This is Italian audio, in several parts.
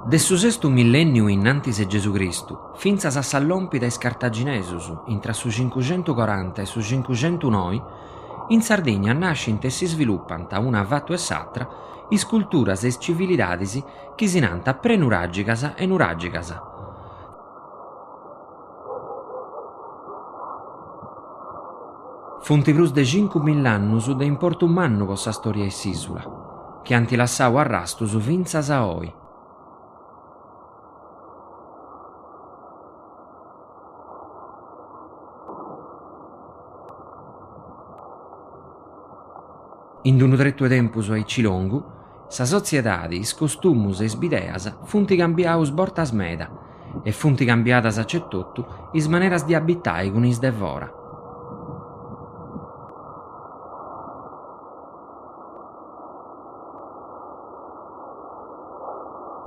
De su sestu millenniu innantis Gesù Cristu, finzas a s'allompida is Cartaginesus, intra su 540 e su 509, in Sardigna nascint e si sviluppant a una vattu e s'atra is culturas e is civilidadis chi si nanta prenuràgicas e nuràgicas. Funti prus de 5.000 annus de importu mannu po sa storia e s'isula, che anti lassau arrastus finzas a oi. In d'unu trettu tempus aici longu, sa soziedade, is costumus e is bideas funti cambiaus bortas meda e funti cambiadas accettotu is maneras di abitai cun is devora.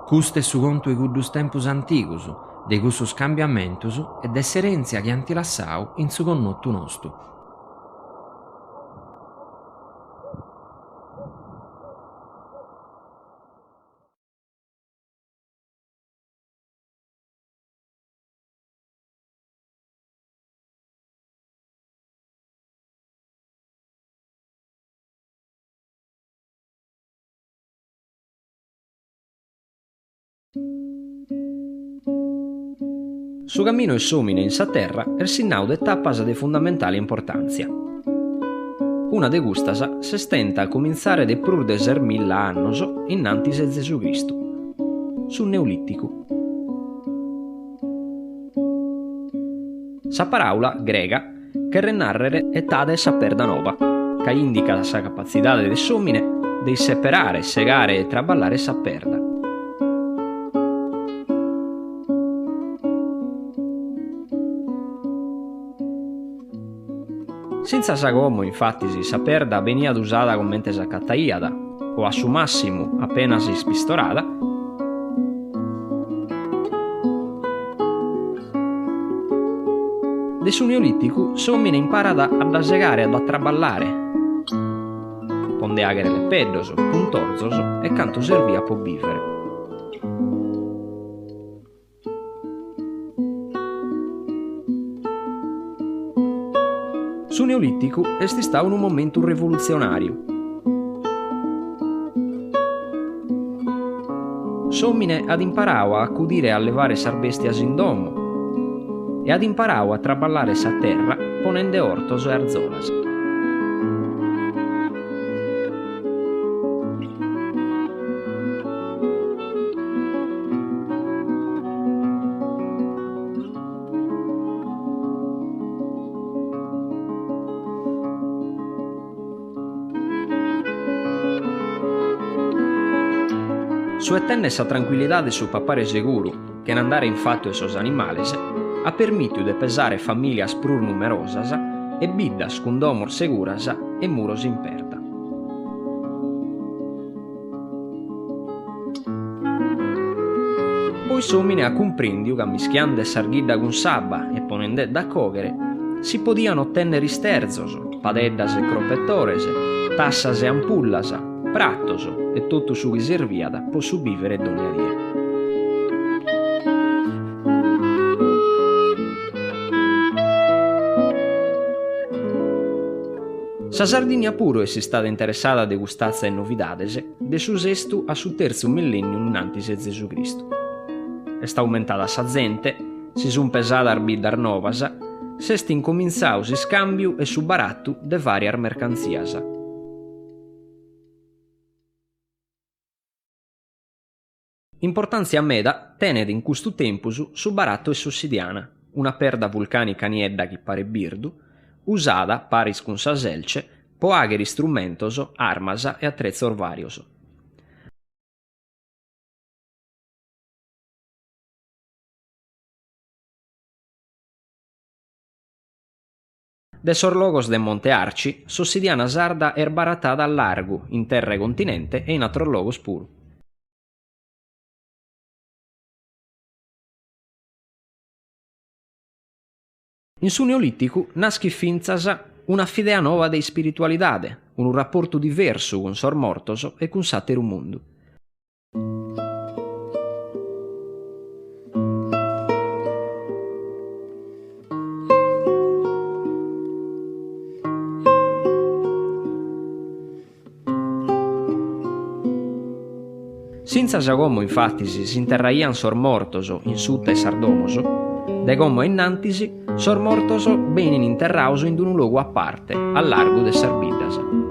Custu è su contu de cuddus tempus antigus, de cussus cambiamentus e de s'erenzia chi anti lassau in su connottu nostu. Su cammino e s'omine in sa terra ersinnau de tappas de fundamentale importanzia. Una de custas s'estenta a cominzare de prur de 1000 annos innantis de Gesù Cristu, su Neoliticu. Sa paraula grega che renarrere è tade saperda nova, che indica sa capacitade de s'omine de separare, segare e traballare saperda. Senza sagomo, infatti, sa perda veniat usata commente sa cattaiada, o a su massimu appena si spistorada, de su Neoliticu s'omine imparada ad segare e ad traballare, ponde agere le peddos, puntorzos e canto servia po vivere. Su Neoliticu est istau un momentu rivoluzionariu. S'omine ad imparau a accudire a levare sar bestias in domo e ad imparau a traballare sa terra ponende ortos e arzolas. Su ettenne sa tranquillidade su papare seguru, che n'andare in fatto e sos animales, ha permitiu de pesare familias prur numerosas e biddas cun domor seguras e muros in perda. Poi s'omine a cumprindiu ca mischiande sarghidda cun sabba e ponende da cogere, si podiano ottennere isterzos, padeddas e cropettores, tassas e ampullas, prattos e tutto su chi serviada po su vivere d'ogni die. Sa Sardigna puru è stata interessata de gustazza e novidades de su sestu a su terzu millennium innantis de Gesù Cristu. Est aumentada sa gente, si sun pesada arbiddar novas, s'est incominzau si scambiu e su barattu de variar mercanzias. Importanzia meda tenet in custu tempus su baratto e sussidiana, una perda vulcanica niedda chi pare birdu, usada, paris cun sa selce, po ageri strumentos, armas e attrezzor varios. De sorlogos de Monte Arci, sussidiana sarda er baratada al largu, in terra e continente e in atro logos puru. In su Neoliticu naschi finzas una fidea nova de spiritualidade, un rapporto diverso con sor mortos e con sateru mundu. Senza Giacomo infatti si interraian sormortoso in sutta e sardomoso, de como innantisi sormortoso benin interrauso in un luogo a parte, al largo de Sarbidasa.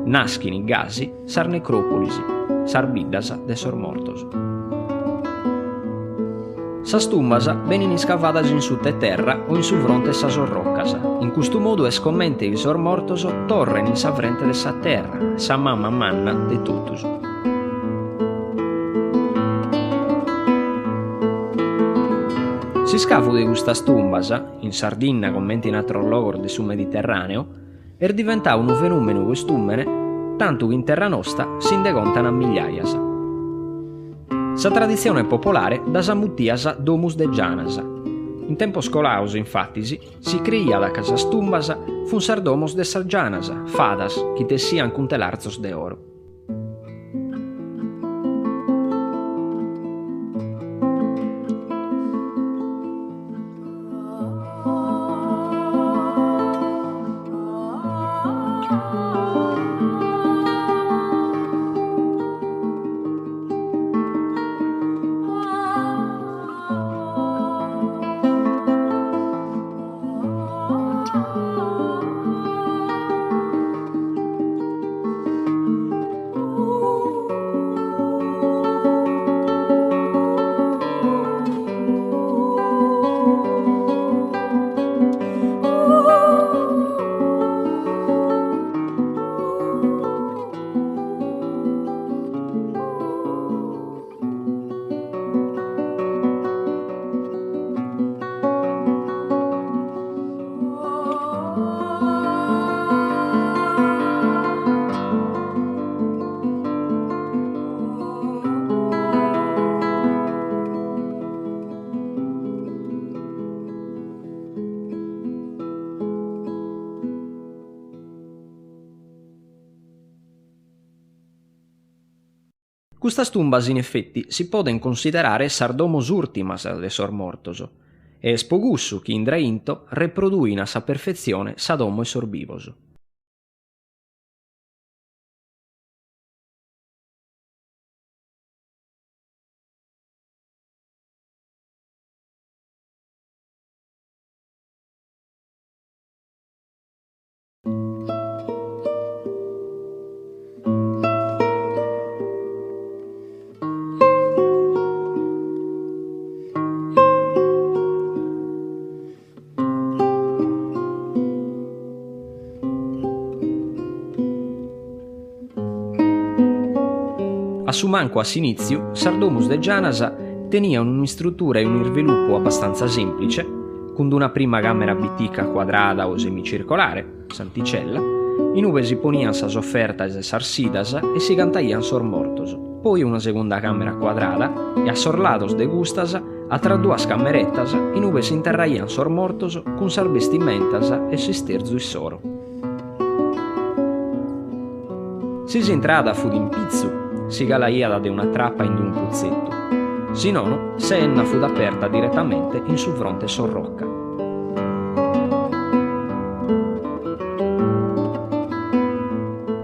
Naschin in Gasi, sar necropolisi, Sarbidasa de sormortoso. Sas tumbasa benin iscavadas in su te terra o in su fronte sa sorroccasa. In questo modo es commente il sormortoso torren in sa frente de sa terra, sa mamma manna de totus. Si scavu de gustas tumbasa, in Sardinna commenti in altro logor de su Mediterraneo, diventà un fenomeno quest'ummene, tanto che in terra nostra si indecontano a migliaiasa. Sa tradizione popolare da samuttiasa domus de Gianasa. In tempo scolauso, infatti, si creia da casas tumbasa fun sardomos de sa Gianasa, fadas, chi tessian cuntelarzos de oro. Questas tumbas in effetti si poden considerare sardomos ultimas de sormortoso, e es pogussu chi indrainto reproduina sa perfezione sa domo e sorbivoso. A su manco a sinizio, sardomus de Gianasa teniano un'istruttura e un sviluppo abbastanza semplice, con una prima camera bitica quadrata o semicircolare, santicella, in cui si ponian sas offertas e sarsidasa e si cantaian sormortoso, poi una seconda camera quadrata e a sorlados de gustasa atra duas camerettas in cui si interraian sormortoso con sar vestimentasa e sisterzu e soro. Si entrada fu in pizzu, si galaiada de una trappa in un puzzetto, si nono se enna fu aperta direttamente in su fronte sorrocca.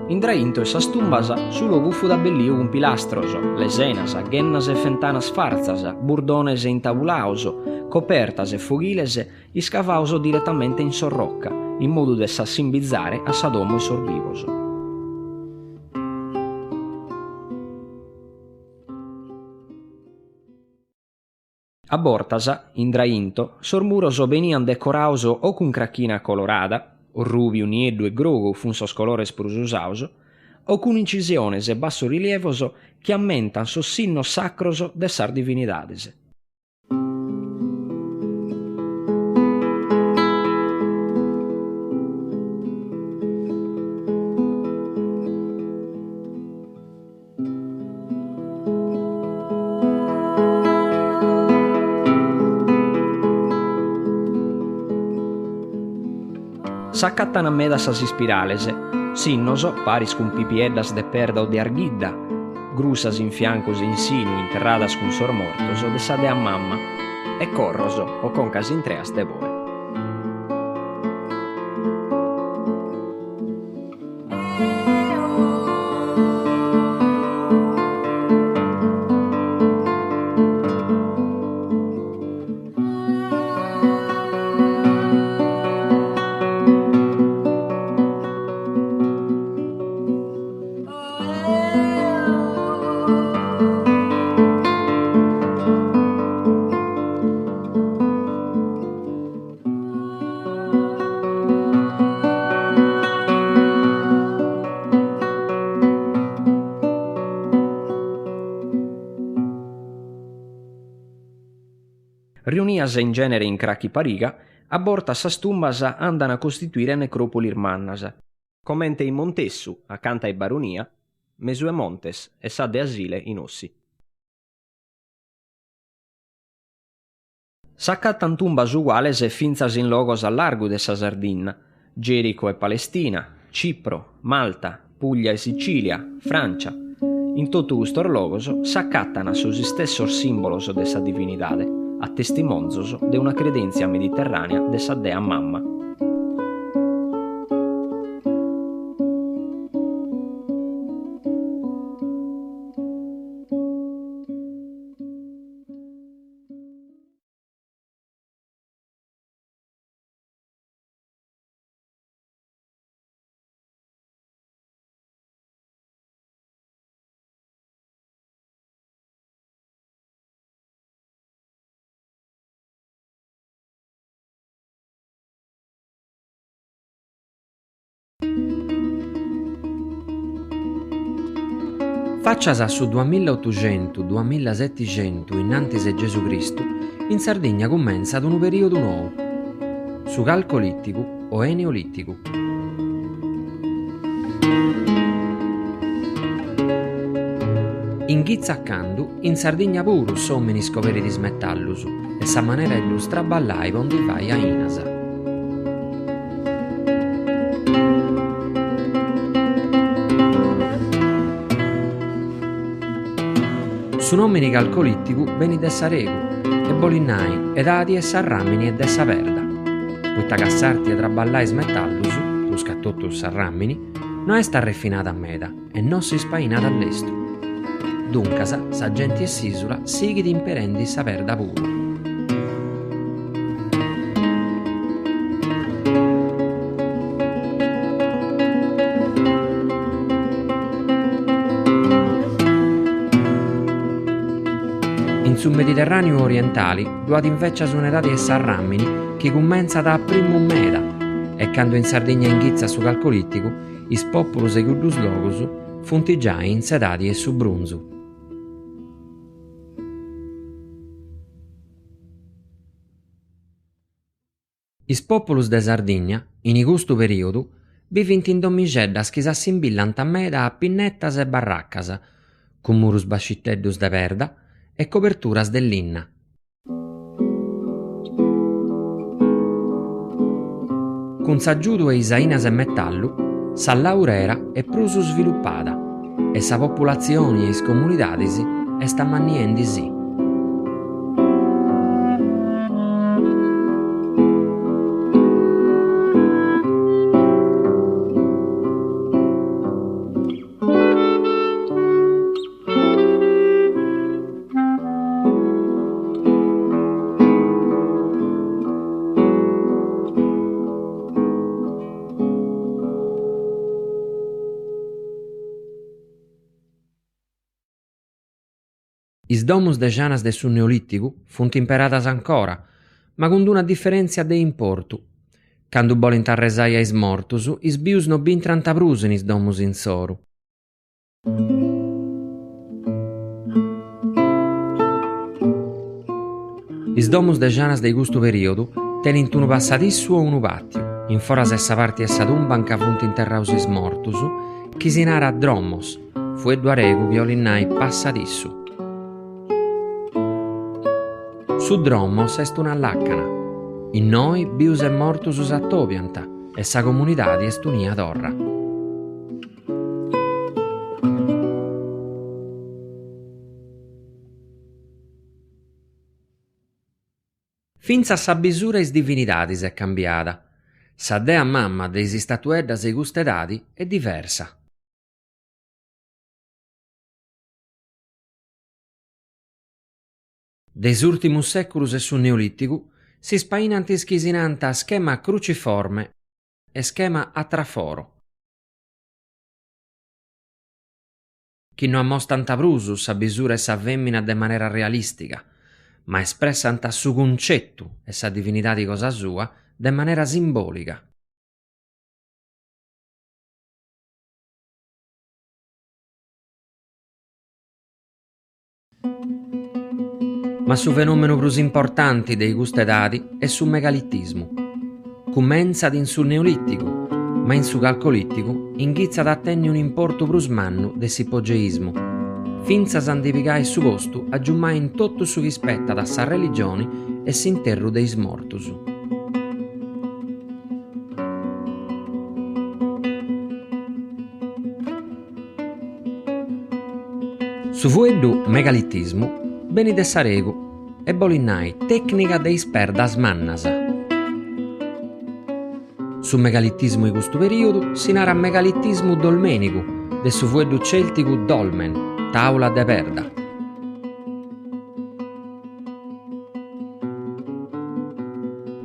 Indrainto e sas tumbasa su logu fu da bellio un pilastroso, lesenasa, gennas e fentanas farzasa, burdones e intabulauso, copertas e foghilese, iscavauso direttamente in sorrocca, in modo de s'assimbizzare a sa domo e sorbivoso. A bortasa, indrainto, sormuroso venian decorauso o cun cracchina colorada, o rubiu, nieddu e grogu fun sos colores prususauso, o cun incisiones e basso rilievoso che ammentan sos signos sacroso de sar divinidadese. S'accattano a me da sas ispiralese, Sinnoso, paris cun pipieddas de perda o de arguidda, grusas in fiancos insinu interradas cun sormortos o de sa dea mamma, e corroso o concas in treas de boe. Riuniase in genere in crachi pariga, a borta sas tumbas andan a costituire necropoli irmannas, commente in Montessu, accanto ai Baronia, Mesue Montes e sa de Asile in Ossi. S'accattan tumbas uguales e finzas in logos a largo de sa Sardinna, Gerico e Palestina, Cipro, Malta, Puglia e Sicilia, Francia. In totu custos logos s'accattan a sus stessos simbolos de sa divinidade, a testimonzos de una credencia mediterranea de sa dea mamma. Facciasa su 2800-2700 innantis Gesù Cristu, in Sardegna commenza ad un periodo nuovo, su calcolitticu o eneolitticu. In Ghizzaccandu, in Sardegna puru sommini scoperi di smetallus, e sa manera illus traballai pondi vai a Inasa. Su nomini calcolitticu beni de Saregu, e Bolinnai, ed Adi e Sarrammini e de Saverda. Questa cassarti e traballai smetallus, tu scattottu Sarrammini, non est arrefinata a meda, e non si spainata all'estru. Duncasa, sa genti e sisula, sighidi imperendi Saverda puru. In sul Mediterraneo orientali, duat invece su un'età di Sarrammini, che commenza da primum meda, e quando in Sardegna inghizza su calcolitticu, is populus e cuddus logos funti già in sedadi e su brunzu. Is populus de Sardegna, in custu periodu, vivint in dommigeddas chi s'assimbillant a meda a pinnettas e barraccas, con murus bascitteddus de perda e coperturas de linna. Cun s'aggiudu e isainas e metallu, sa laurera è prusu sviluppada e sa populazione e is comunidadis est ammanniendi sì. Is domus de gianas de su Neolitticu funt imperadas ancora, ma con una differenzia de importu. Candu bolint arresai a is mortus, is bius no b'intrant prus in is domus in soru. Is domus de gianas de custu periodu tenint unu passadissu o unu patiu, in foras e sa parti e sa tumba in ca funt interraus is mortus, chi si narat drommos, fueddu aregu chi olinnai passadissu. Su drommos est una lacana. In noi bius e mortus s'attopiant, e sa comunidadi est unia torra. Finza sa bisura is divinidadis è cambiada. Sa dea mamma de is statueddas e gustedadi è diversa. Des ultimus seculus e su Neoliticu si spainant ischinant a schema cruciforme e schema a traforo. Chi non ammostant abrusu sa bisura e sa femmina de manera realistica, ma espressant a su concettu e sa divinità di cosa sua de manera simbolica. Ma su fenomeno prus importante dei gustedadi è su megalittismu. Cumenzat in su Neoliticu, ma in su Calcoliticu inghizzat a tenni un importu prus mannu de s'ipogeismu, finza s'antipigai su postu aggiummai in tutto su rispettat a sa religione e s'interru deis mortus. Su fueddu megalittismu beni de s'aregu e bolinnai tecnica de isperdas mannas. Su megalittismu di questo periodo si narra megalittismu dolmenicu, de su fueddu celticu dolmen, taula de perda.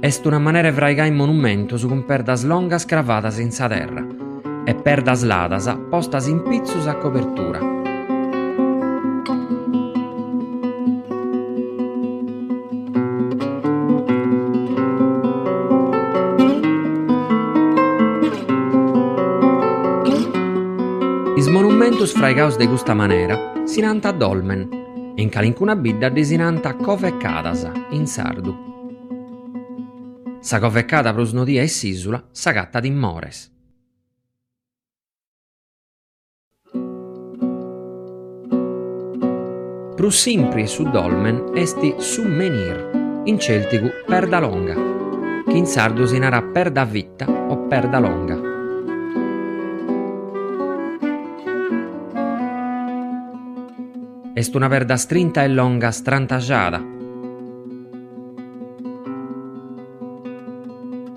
Est una manera de fraigai monumentos con perdas longas cravadas in sa terra e perdas ladas postas in pizzus a copertura. Is monumentus fraigaus de custa manera sinant a dolmen, e in calincuna bidda desinant a coveccadas, in sardu. Sa coveccada prus nodia e s'isula s'agattat in mores. Prus simpri e su dolmen esti su menir, in celticu perda longa, che in sardu si narà perda vitta o perda longa. Est una perda strinta e longa strantajada.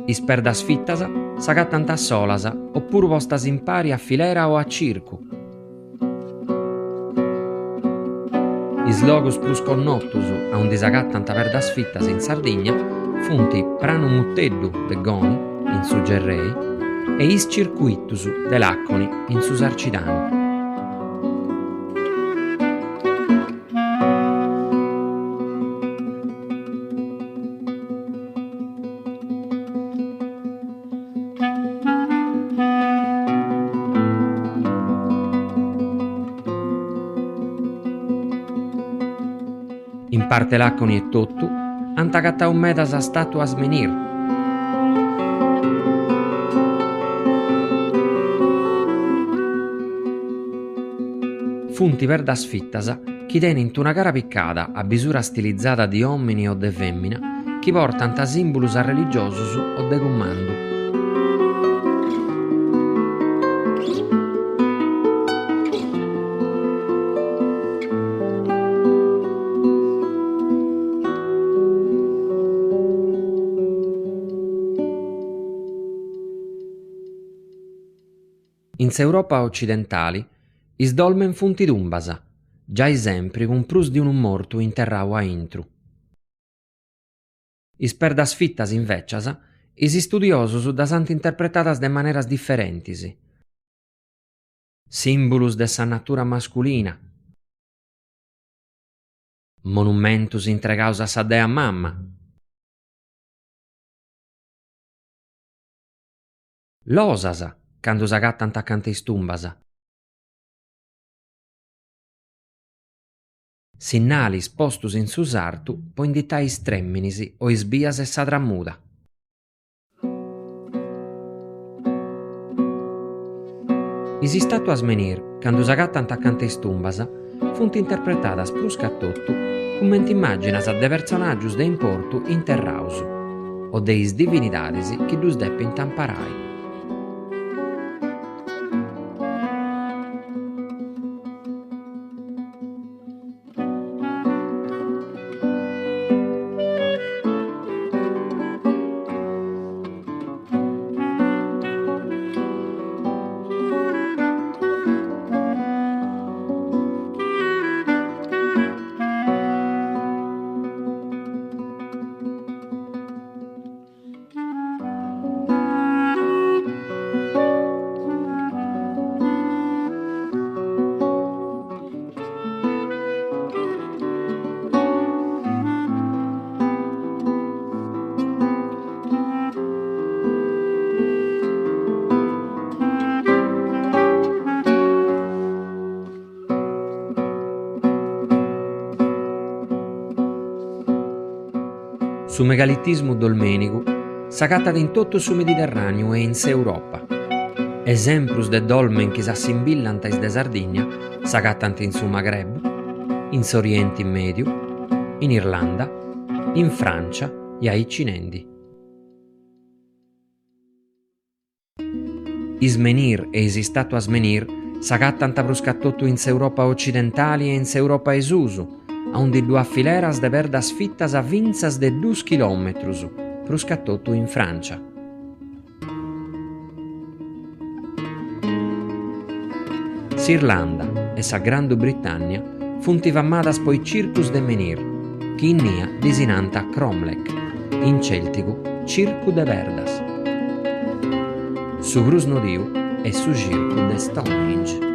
Is perdas fittas s'agattant a solas, oppuru postas in pari a filera o a circu. Is logos prus connottus a unde s'agattant perdas fittas in Sardigna funt Pranu Mutteddu de Goni, in su Gerrei, e is circuitus de Lacconi, in su Sarcidanu. In parte Lacconi e Tottu ant agattau medas a statuas menir. Funti perdas fittas chi tenint una cara piccada a bisura stilizzata di uomini o de femmina chi portant a simbolus religiosus o de commandu. In s'Europa occidentali, is dolmen funt tumbas, già sempre con prus di un mortu interrau a intru. Is perdas fittas invecias, is studiosos das ant interpretadas de maneras differentis. Simbolus de sa natura masculina, monumentus entregaus a sa dea mamma, losas, cando s'agattant acante is tumbas, sinnalis postus in su sartu po inditai is tremminis o is bias e sa trammuda. Is statuas menir, cando s'agattant acante is tumbas, funt interpretadas prus ca tottu cummente immaginas de personaggius de importu interraus, o de is divinidades chi dus deppint amparai. Su megalitismu dolmenicu s'agattat in tutto su Mediterraneu e in s'Europa. Esemprus de dolmen chi s'assimbillant is de Sardigna s'agattant in su Maghreb, in s'Oriente Mediu, in Irlanda, in Francia e a Icinendi. Is menir e is istatuas menir s'agattant pruscattotu in s'Europa occidentali e in s'Europa esusu, a un di dua fileras de perdas fittas a vinzas de 2 chilometrus, pruscattotu in Francia. S'Irlanda e sa Grandu Britannia funt ivammadas poi circus de menir, chi innia disinant a Cromlech, in celticu Circu de Verdas. Su prus nodiu è su circu de Stonehenge.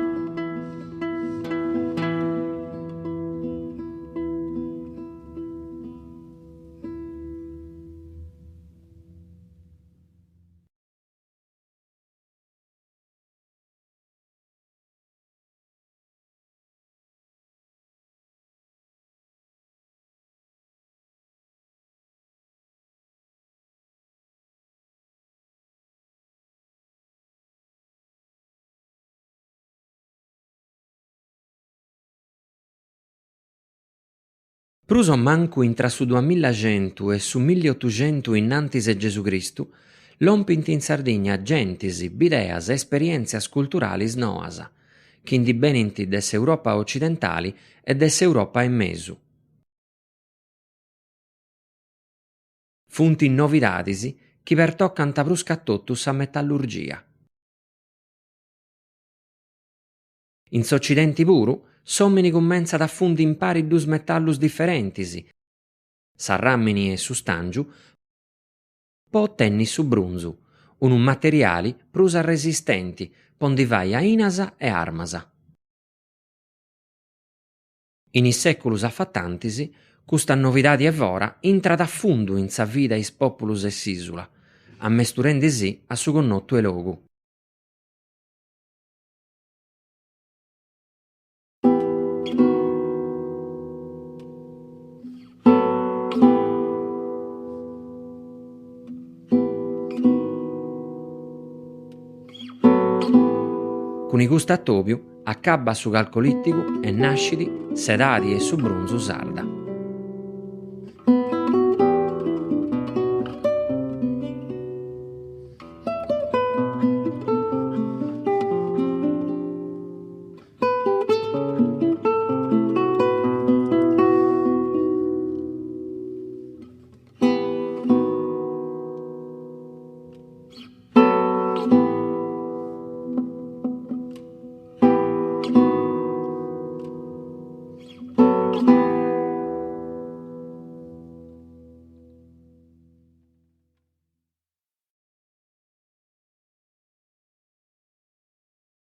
Prus o mancu intra su 2100 e su 1800 innantis de Gesù Cristu, lompint in Sardigna gentisi, bideas, esperienzias culturalis noas, chi indibenint de s'Europa occidentali e de s'Europa e mesu. Funt in novidadis chi pertoccant pruscattotu sa metallurgia. In s'Occidenti puru, s'omini cumenzat a fundi in pari dus metallus differentis, s'arrammini e su stangiu, po ottenni su brunzu, unu materiali prus resistenti, pondi vai a inasa e armasa. In is seculus affattantis, custa novidadi evora intrat a fundu in sa vida is populus e s'isula, ammesturendisi a su connottu e logu. Cun i custu attopiu accabba su calcolitticu e nascidi s'edadi e su brunzu sarda.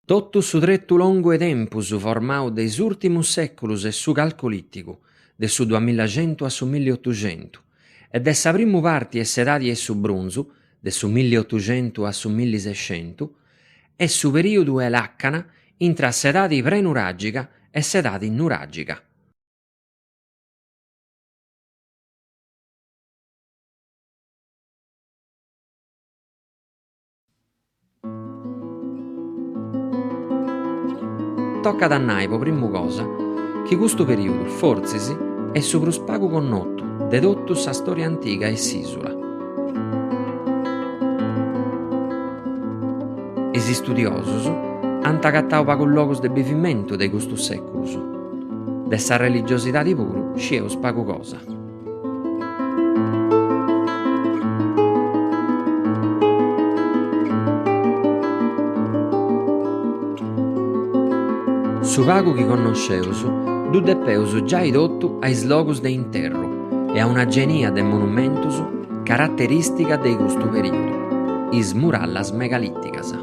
Tottu su trettu longu e tempus formau de is ultimus seculus e su calcolitticu, de su 2100 a su 1800, e de sa primu parti e s'edadi e su brunzu, de su 1800 a su 1600, e su periodu e l'àccana intra s'edadi prenuràgica e s'edadi nuràgica. Toccat a nai po primmu cosa chi custu periodu forzisi è su prus pagu connottu de tottu sa storia antiga e s'isula. Is studiosus ant agattau pagu logos de bivimentu de custus seculus. De sa religiosidadi puru scieus pagu cosa. Su pagu chi connosceus, du deppeus già idottu a is logos de interru e a una genia de monumentus caratteristica de custu periodu, is murallas megalitticas.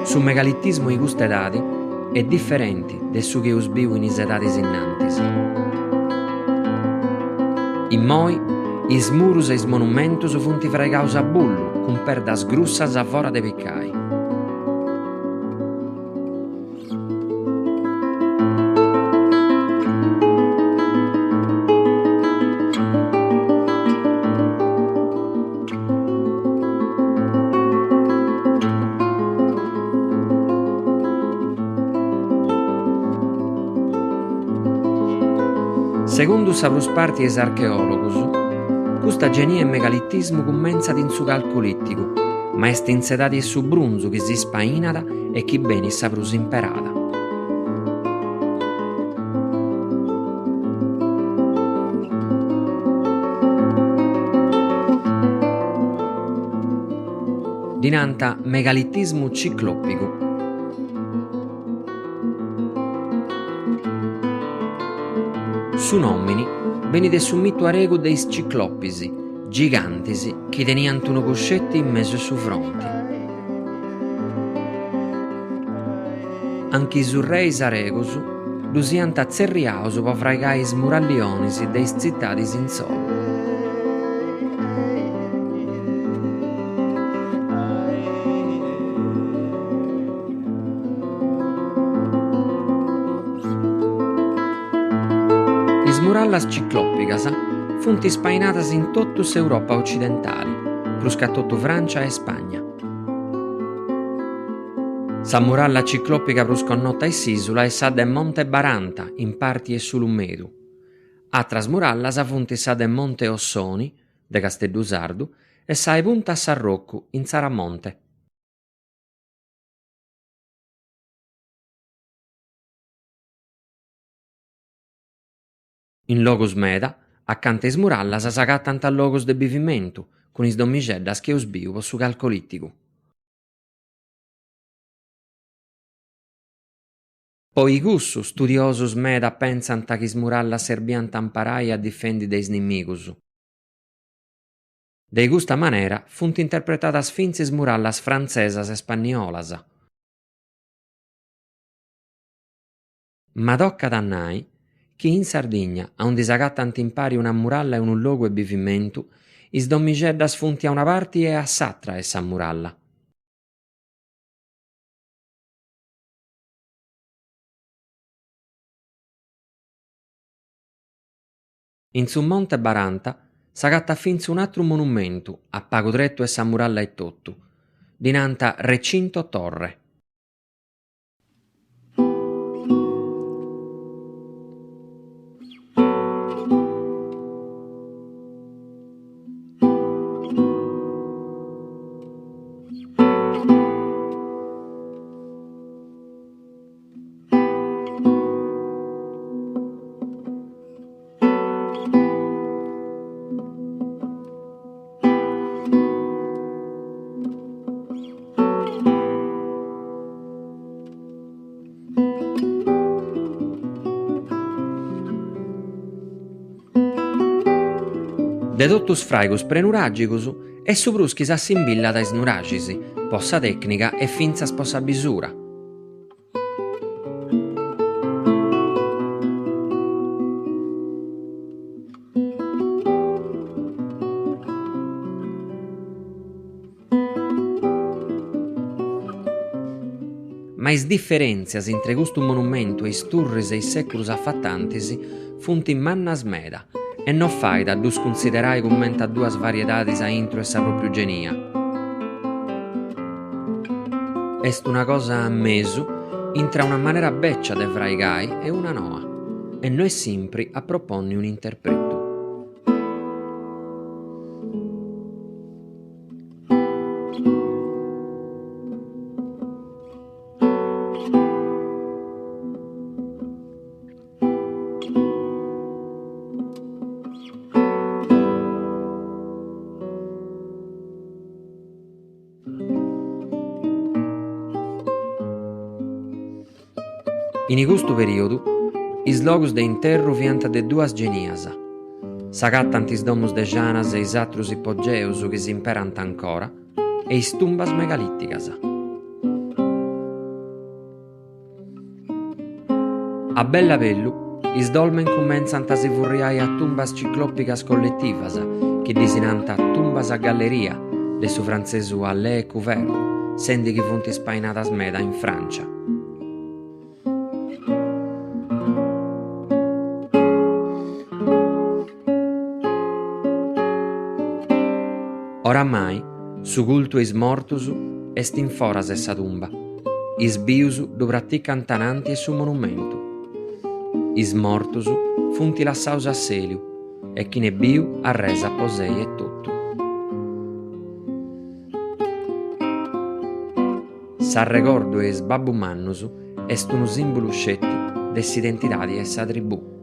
Su megalittismu di custa edadi è differenti de su chi us biu in is edadis innantis. Immoi, is murus e is monumentus funt fregaus a bullu, cun perdas grussas a fora de piccai. Secondo saprus parties archeologus, custa genia e megalittismu cumenzat in su calcolitticu, ma est insedati su brunzu chi si spainada e chi beni saprus imperada. Dinanta megalittismu cicloppicu. Su nomini venide su mitu aregu deis cicloppisi, gigantisi, chi teniant unu cuscetti in meso su fronti. Anchi su reis aregus lusiant azzerriaus po fraigai is murallionis deis zittadis in solu. Is murallas cicloppicas funt ispainadas in tottus Europa occidentali, prus ca tottu Francia e Spagna. Sa muralla cicloppica prus connota e s'isula è sa de Monte Baranta, in parti e su Lummedu. Atras murallas funt sa de Monte Ossoni, de Casteddusardu, e sa de Punta Sarroccu, in Saramonte. In logos meda, accanto a is murallas s'agattant a logos de bivimentu, cun is dommixeddas che us biu po su calcolitticu. Poi cussu studiosus meda pensant chi is murallas serbiant amparai a difendi de is nimigus. De custa manera funt interpretadas finzas is murallas franzesas e spagnolas. Ma toccat a nai chi in Sardigna, a unde s'agattant impari una muralla e un logu e bivimentu, is dommixeddas funt a una parti e a s'atra essa muralla. In su Monte Baranta s'agatta finzu un atru monumentu, a pagu drettu essa muralla e tottu, dinanta Recinto Torre. De tottus fraigus prenuràgicus e su prus chi s'assimbillat a is nuràgisi, po sa tecnica e finzas po sa bisura. Ma is differenzias intre custu monumentu e is turris e is seculus affattantis funt in mannas meda, e non faida a dus considerai commenta a duas variedadis a intro e sa propriu genia. Est una cosa a mesu intra una manera beccia de fraigai e una noa, e noi simpri a proponni un interpretu. In custu periodu, is logus de interru fiant de duas genias. S'agattant is domus de janas e is atrus ipogeus chi s'imperant ancora, e is tumbas megalitticas. A bella vellu, is dolmen cumenzant a si furriai a tumbas cicloppicas collettivas, chi disinant a tumbas a galleria, de su franzesu Allée e Couvert, sendi chi funt ispainadas meda in Francia. Oramai, su cultu is mortus est in foras essa tumba, is bius du praticant tananti e su monumentu. Is mortus funti lassaus a seliu, e chi ne biu arresa a posei e tutto. S'arregordu e is babbu mannus est unu simbolu scetti de s'identidadi e sa tribù.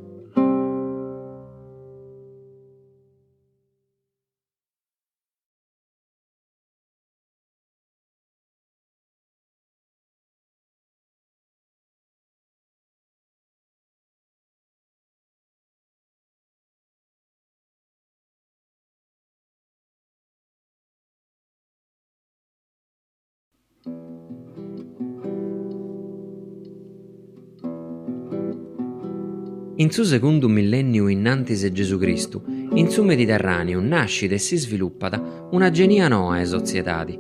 In su segundu millenniu innantis de Gesù Cristu, in su Mediterraneu nascit e si sviluppat una genia noa de soziedadi,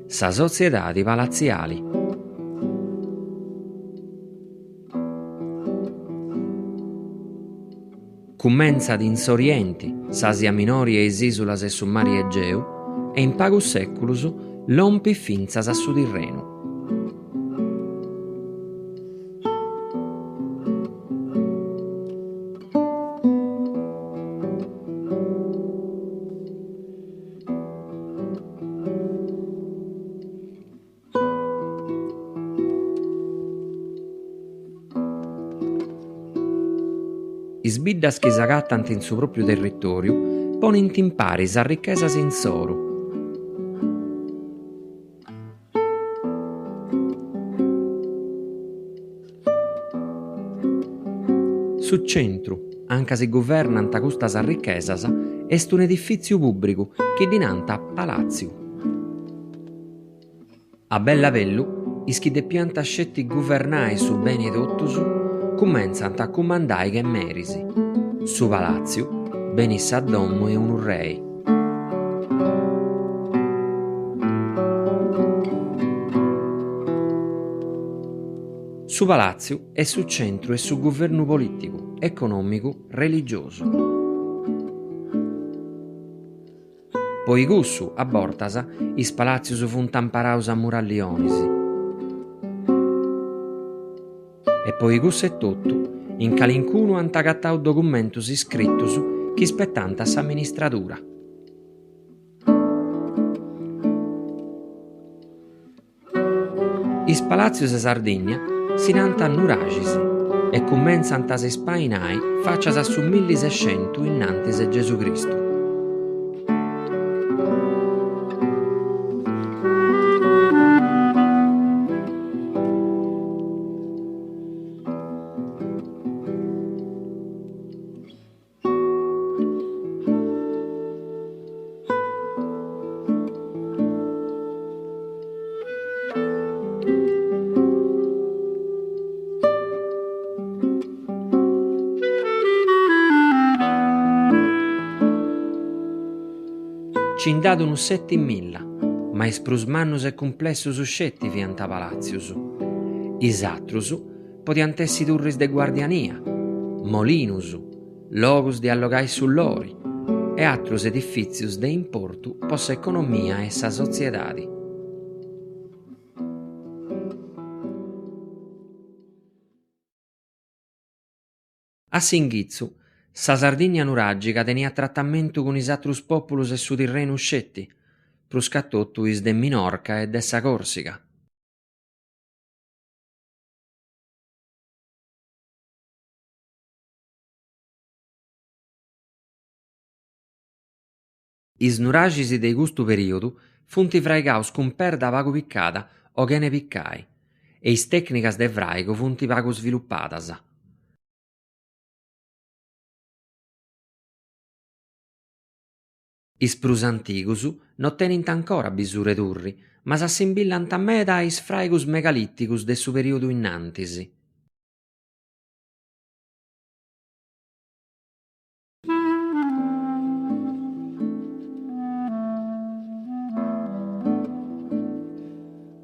sa soziedadi palazziali. Cummenzat in s'Orienti, s'Asia Minori e is isulas de su Mare Egeu, e in pagus seculus lompit finzas a su Tirrenu. Is biddas chi s'agattant in su propriu territoriu ponint in pari sa ricchesas in s'oru. Su centru, anca si governant custas ricchesas, est un edifiziu pubblicu chi dinanta palaziu. A Bellavellu, is chi depiant scetti guvernare su beni tottus, cummenzant a cumandare che merisi. Su palaziu benis sa domu e unu rei. Su palaziu è su centru e su governu politicu, economicu, religiosu. Poi cussu, a bortas, is palazius funt amparaus a murallionis. E poi cussu è tutto, in calincunu ant agattau documentus iscrittus chi spettant a s'amministradura. Is palazius de Sardigna si nant'ant nuragisi e cummenzant a s'ispainare faccias a su 1600 innantis de Gesù Cristu. C'ind'at unu 7.000, ma is prus mannus e complessus scetti fiant palazius. Is atrus podiant essi turris de guardiania, molinus, logus de allogai sull'ori e atrus edifizius de importu po s'economia e sa soziedadi. A s'inghizzu, sa Sardigna nuragica teniat trattamentu cun is atrus populus e su Tirrenu scetti, prus ca totu is de Minorca e de sa Corsica. Is nuragisi de custu periodu funt fraigaus cun perda pagu piccada o chene piccai, e is tecnicas de fraigu funt pagu sviluppadas. Is prus antigus non tenint ancora bisure turri, ma s'assimbillant meda a is fraigus megalitticus de su periodu innantis.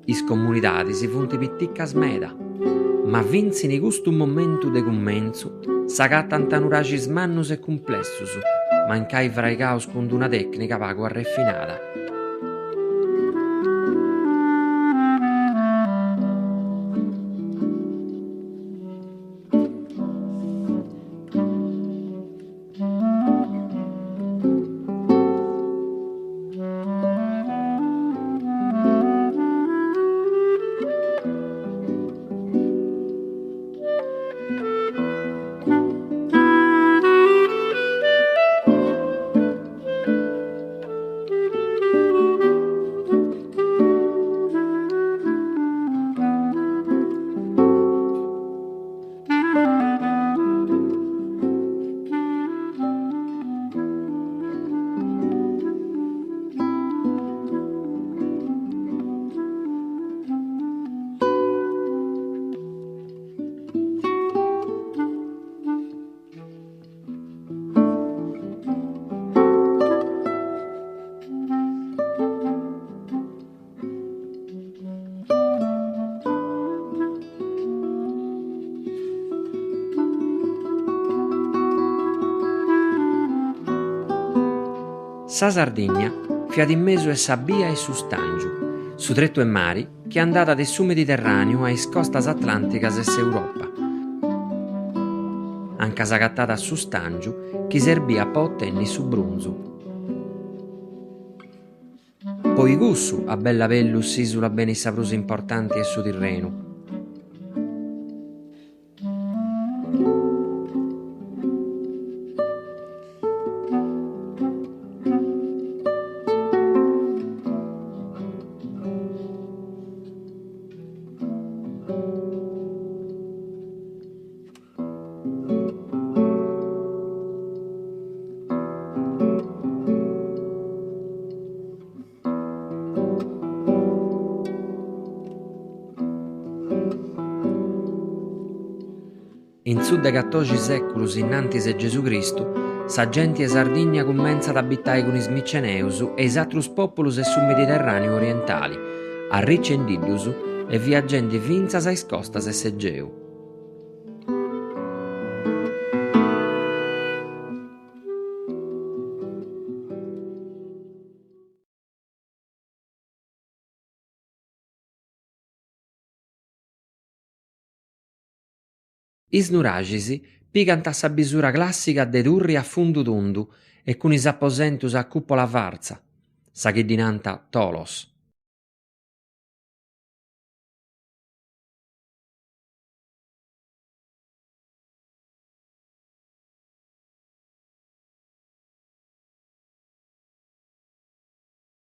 Is comunidadis funt pitticcas meda, ma vinzin custu momentu de cummenzu s'agattant nuragis mannus e complessus, mancai fraigaus cun una tecnica pagu arrefinada. Sa Sardigna fiat in mesu e sa Bia e su Stangiu, su trettu e mari che è andata de su Mediterraneo a is costas atlanticas e s'Europa. Anca s'agattata a su Stangiu chi serbia po ottenni su Brunzu. Poi gussu a bella vellus isula bene sa prus importanti e su Tirrenu. In su de 14 seculus innantis de Gesù Cristu, sa gente de Sardigna cummenzat a abitare con is Miceneus e is atrus populus de su Mediterraneo orientali, arriccendiddus e viaggendi finzas a is costas de s'Egeu. Is nuragisi pigant a sa bisura classica de turri a fundu tundu e cun is apposentus a cupola varza, sa chi dinanta tolos.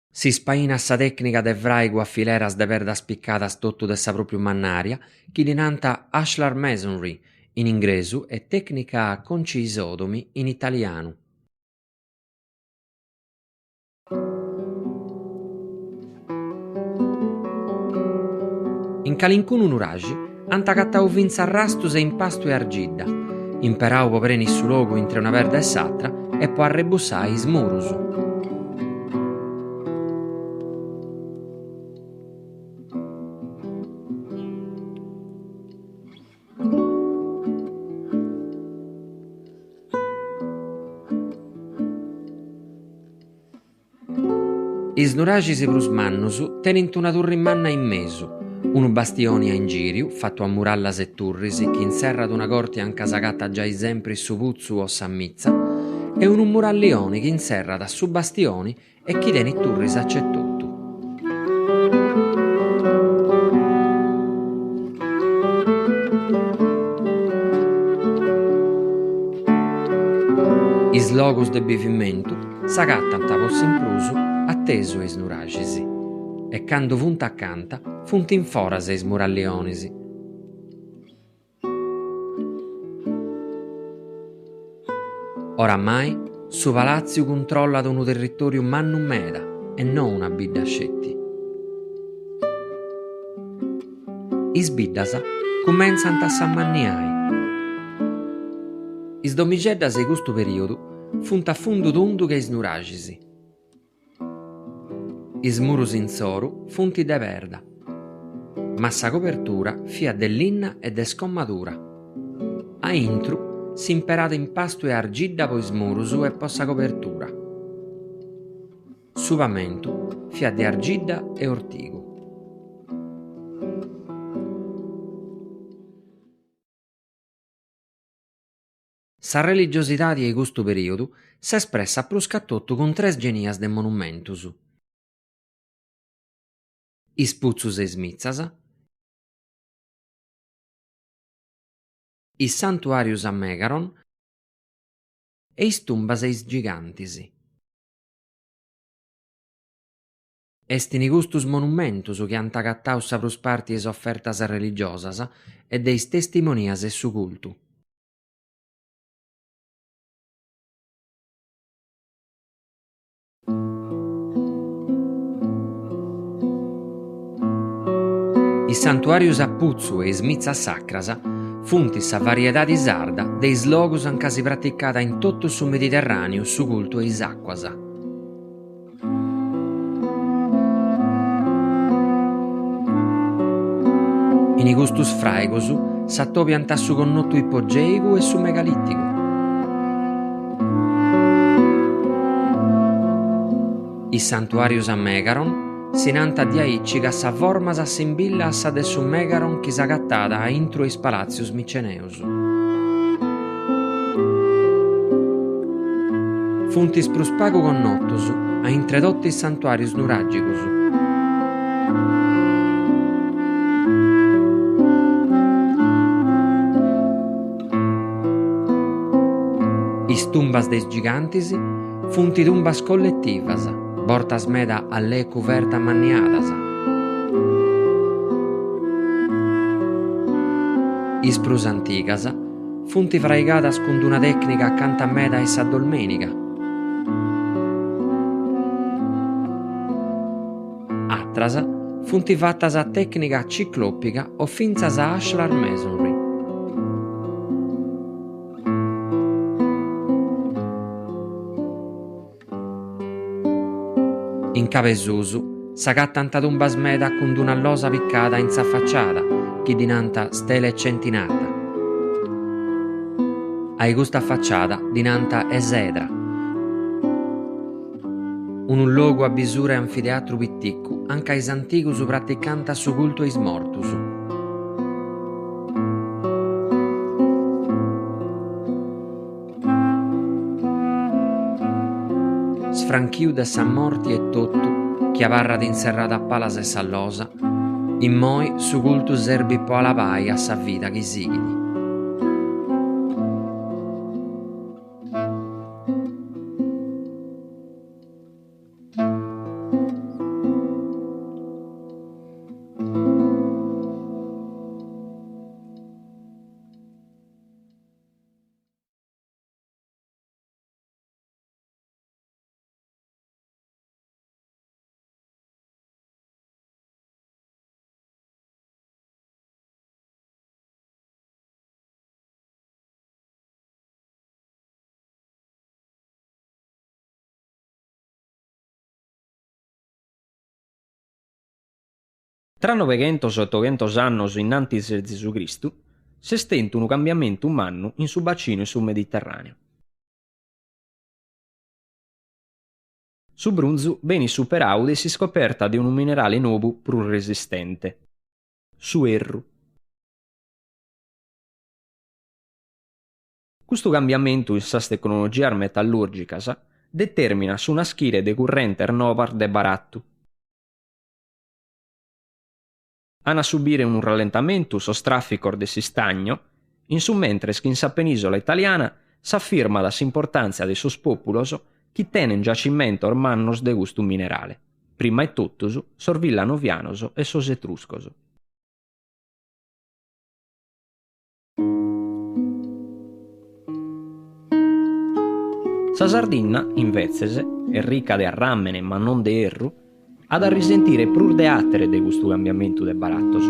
Si spaina sa tecnica de vraigu a fileras de perdas piccadas tottu de sa propriu mannaria, chi dinanta ashlar masonry in ingresu e tecnica concisodomi in italianu. In calincunu nuragi ant agattau finza arrastus e impastu e argidda, imperau po preni su logu intre una verda e s'atra e po arrebussai is murus. Is nuragis prus mannus tenint una turri manna in mesu, unu bastioni a in giriu, fattu a murallas e turris, chi inserrat una corte anca sagatta già sempre su puzzu o sammizza, e unu murallioni chi inserrat a su bastioni e chi tenit turris a cetuttu. Is locus de bivimentu s'agattant a possi in prusu attesu eis nuragisi, e cando funt accanta, funt in foras eis murallionisi. Oramai, su palaziu controllat unu territoriu mannu meda, e non una bidda scetti. Is biddas cummenzant a s'ammanniai. Is domigeddas de custu periodu funt a fundu tundu che is nuragisi. Is murus in zoru funt de perda, ma sa copertura fiat de linna e de scommadura. A intru s'imperat impastu e argidda po is murus e po sa copertura. Su pamentu fiat de argidda e ortigu. Sa religiosidade de custu periodu s'espressa prus ca tottu cun 3 genias de monumentus: is puzzus e is mizzas, is santuarius a Megaron e is tumbas e is gigantis. Est in custus monumentus chi ant agattau sa prus parti de is offertas religiosas e de is testimonias de su cultu. Is santuarius a puzzu e is mizzas sacras funt sa variedade sarda de is logos anca si praticada in tottu su Mediterraneu su cultu e is acquas. In custus fraigus s'attopiant a su connottu ipogeicu e su megalitticu. I santuarius a Megaron, sinanta diaici ca sa forma s'assimbilla a sa de su Megaron chi s'agattata a intro is palazius miceneus. Funtis prus pagu connottus a introdotti santuarius nuragicus. Is tumbas des gigantis funti tumbas collettivas, bortas meda a le cuverta manniadas. Is prus antigas funti fraigadas cun una tecnica accanto a meda e sa dolmenica. Attras funti fattas a tecnica ciclopica o finzas a ashlar masonry. In Cavesusu s'agattant tumbas meda cun una losa piccata in sa facciata, chi dinanta stele centinata. Ai gusta facciata dinanta esedra. Un luogo a bisura e anfiteatru pitticcu, anche is antigus praticanta su culto is mortus. Sfranchiu de sa morti e tottu, chiavarra d'inserrata a palas e sallosa, in moi su cultu serbi po alabai a sa vita chi sighidi. Tra 900 e 800 annos innantis de Gesù Cristu, s'estente un cambiamentu umannu in su bacino e su Mediterraneo. Su brunzu beni superau de si scoperta de un minerale novu prus resistente, su erru. Questo cambiamentu in sas tecnologias metallurgicas determina su una schire de currente rinnovar de barattu. Ana subire un rallentamento sos trafficor de si stagno, in su mentres che in sa penisola italiana s'affirma la s'importanza de sos populos chi tenen giacimento ormannos de gustu minerale, prima e tuttus sor villanovianos e sos etruscos. Sa Sardinna, invezzese, è ricca de arrammene ma non de erru, ad a risentire prur de attere de gustu cambiamentu de barattos.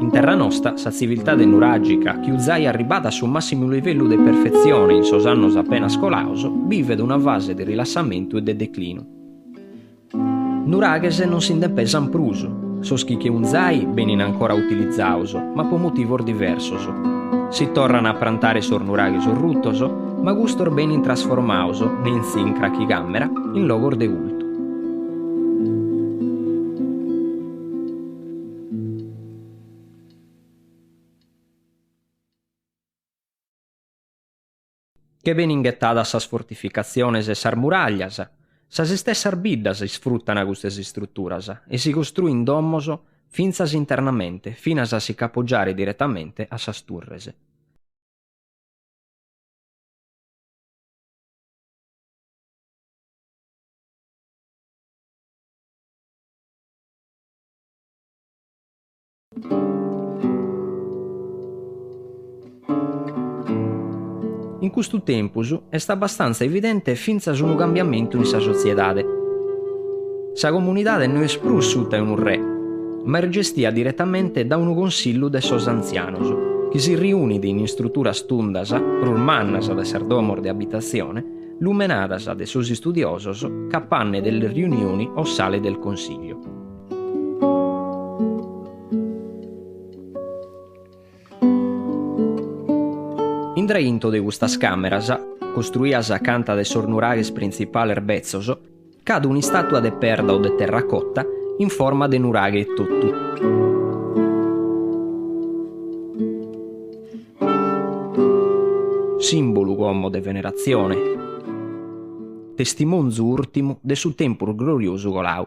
In terra nostra, sa civiltà de nuragica, chi usai arribata su massimo livello de perfezione in sos annos appena scolaus, vive de una fase de rilassamento e de declino. Nuraghese non si indepesan pruso, sos chi che unzai benin ancora utilizzaus, ma po motivor diversos. Si torrano a prantare sor nuraghi sor ruttoso, ma gustor benin trasformauso, nenzi in crachigammera, in logor de gultu. Che benin ghettata sas fortificaciones e sar muraglias, sas stessas biddas sfruttano queste strutturas e si costruin domos finzas internamente, finas a si capoggiare direttamente a sas turrese. In questo tempus est abbastanza evidente finzas un cambiamento in sa sociedade. Sa comunidade non è sprussuta in un re, ma è gestia direttamente da un consiglio de sos anzianos, che si riunide in strutturas tundas, prurmannas de serdomor de abitazione, lumenadas de sos studiosos, capanne delle riunioni o sale del consiglio. In Indreinto de gustas cameras, costruias acanta de sornurages principal erbezzoso, cade un'istatua de perda o de terracotta in forma de nuraghe e tottu. Simbolu como de venerazione, testimonzu ultimu de su tempur gloriosu colau.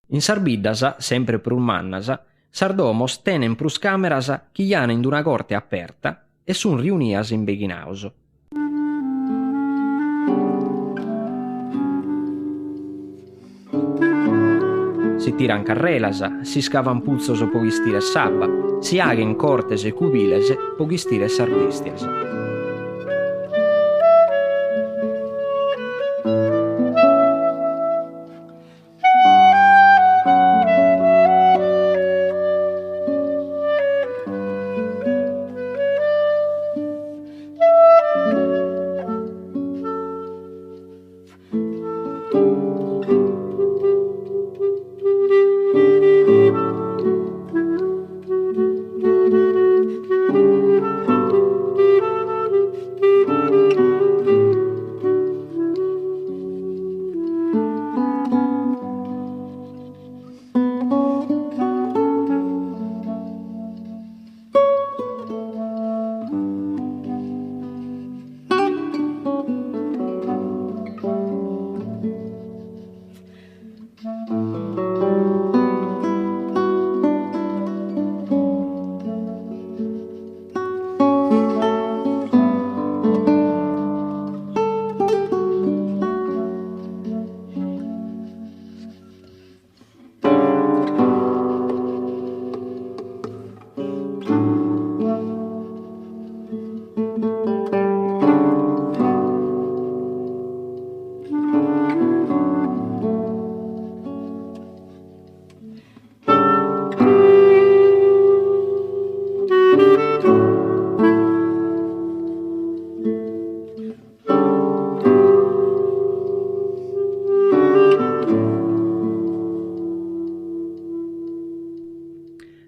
In Sarbiddas, sempre prus mannas, sardomos tenen prus cameras chi in d'una corte aperta e sun riunias in beghinaus. Si tiran carrelas, si scavan puzzos o poghistires sabba, si aghen cortes e cubiles poghistires arbestias.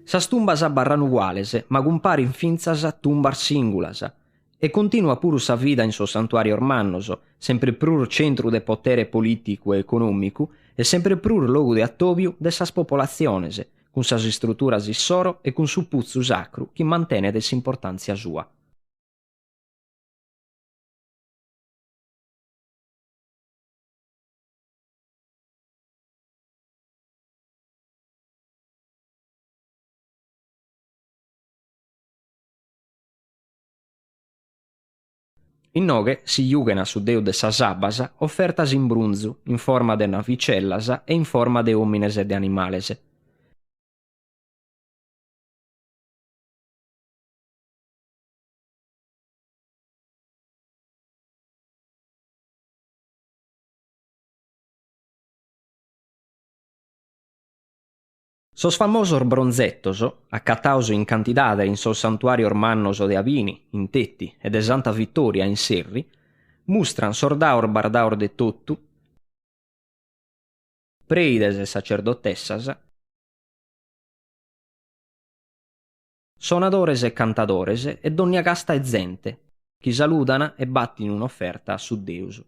Sas tumbas barran uguales, ma cumparin finzas tumbar singulas, e continua puru sa vida in so santuario ormannos, sempre prur centru de potere politicu e economicu, e sempre prur logu de attobiu de sas popolaziones, cun sas istrutturas issoro e cun su puzzu sacru chi mantene des importanzia sua. Innoghe si jughen a su deu de sas abbas offertas in brunzu, in forma de navicellas e in forma de homines e de animales. Sos famosos bronzettos, accataus in cantidade in sos santuario ormannos de Avini, in Tetti e de Santa Vittoria in Serri, mustran sordaur bardaur de tottu, preides e sacerdotessas, sonadores e cantadores e donnia casta e zente, chi saludana e battin un'offerta su Deus.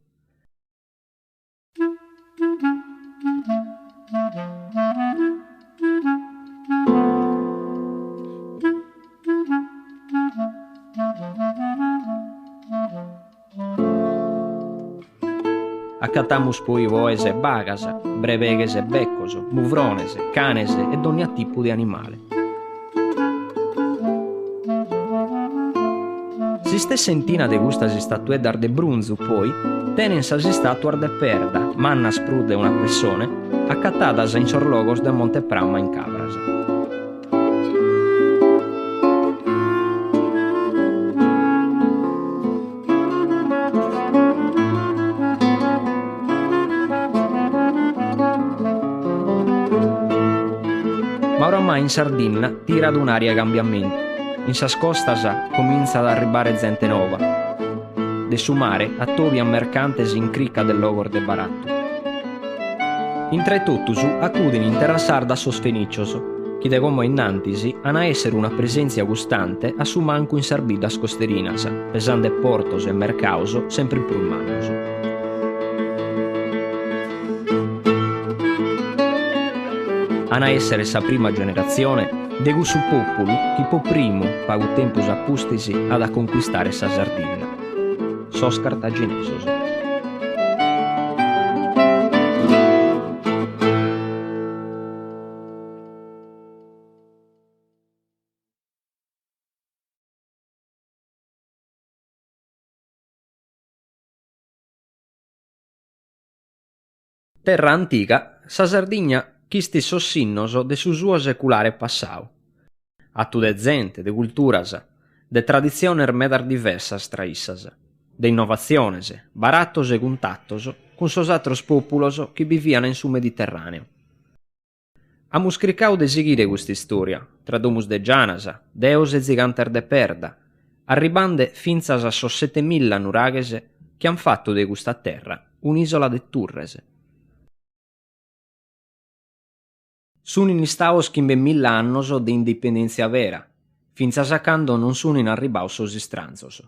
Accatamus poi voes e bagas, breveghes e beccos, muvrones, canes e donnia tipu di animale. Si stesse intina de gustas statueddar de brunzu poi, tenen sas statuar de perda, mannas prude una persone, accatadas in sorlogos de Monte Pramma in Cabras. Ma oramai in Sardinna tira ad un'aria cambiamento. In sas costas comincia ad arribare gente nova. De su mare attovian mercantes in cricca del logor de baratto. In tre tottusu accuden in terra sarda sos fenicioso, chi de como innantisi ana essere una presenza gustante a su manco in sarbidas costerinas, pesande portos e mercauso sempre prummanos. Ana essere sa prima generazione de su populu chi po primo pagu tempus appustisi ad a conquistare sa Sardegna. Sos cartaginesos. Terra antica, sa Sardegna chisti sossinnoso de su suo seculare passau. Attu de gente, de culturas, de tradizioner medar diversas tra issas, de innovaziones, barattos e guntattos, cun sos atros populos chi vivian in su Mediterraneo. Amus cricau de seguire questa storia, tra domus de gianas, deos e ziganter de perda, arribande finzas a sos 7000 nuraghes che han fatto de questa terra un'isola de turres. Sun in istaos chimbe 1000 annos de indipendenzia vera, finza sacando non sun in arribau sos istranzos.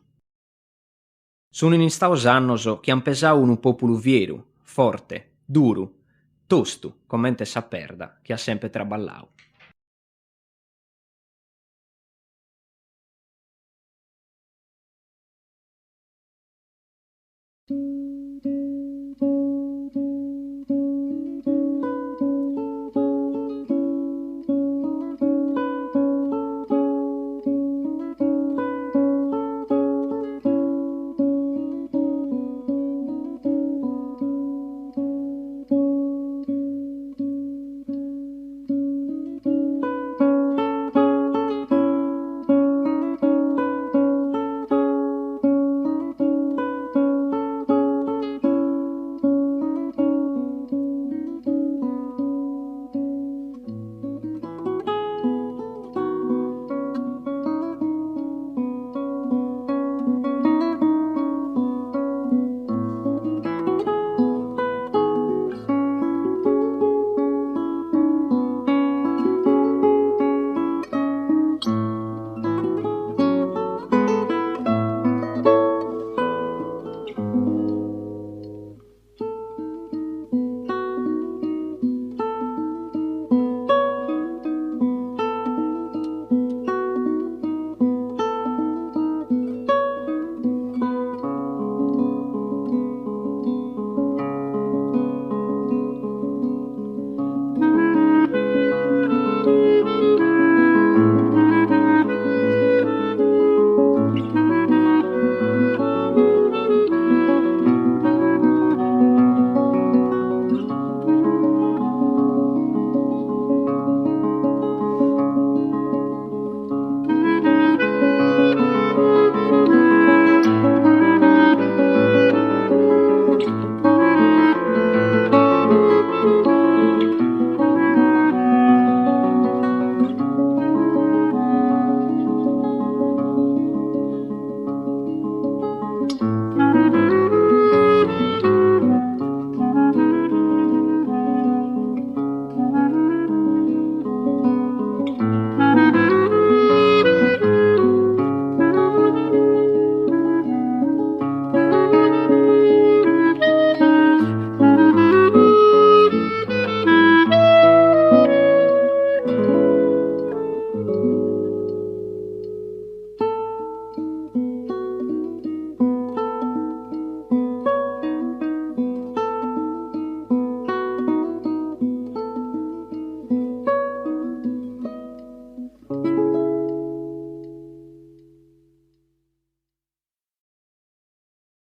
Sun in istaos annos che han pesau unu populu vieru, forte, duru, tostu, commente sa perda, che ha sempre traballau.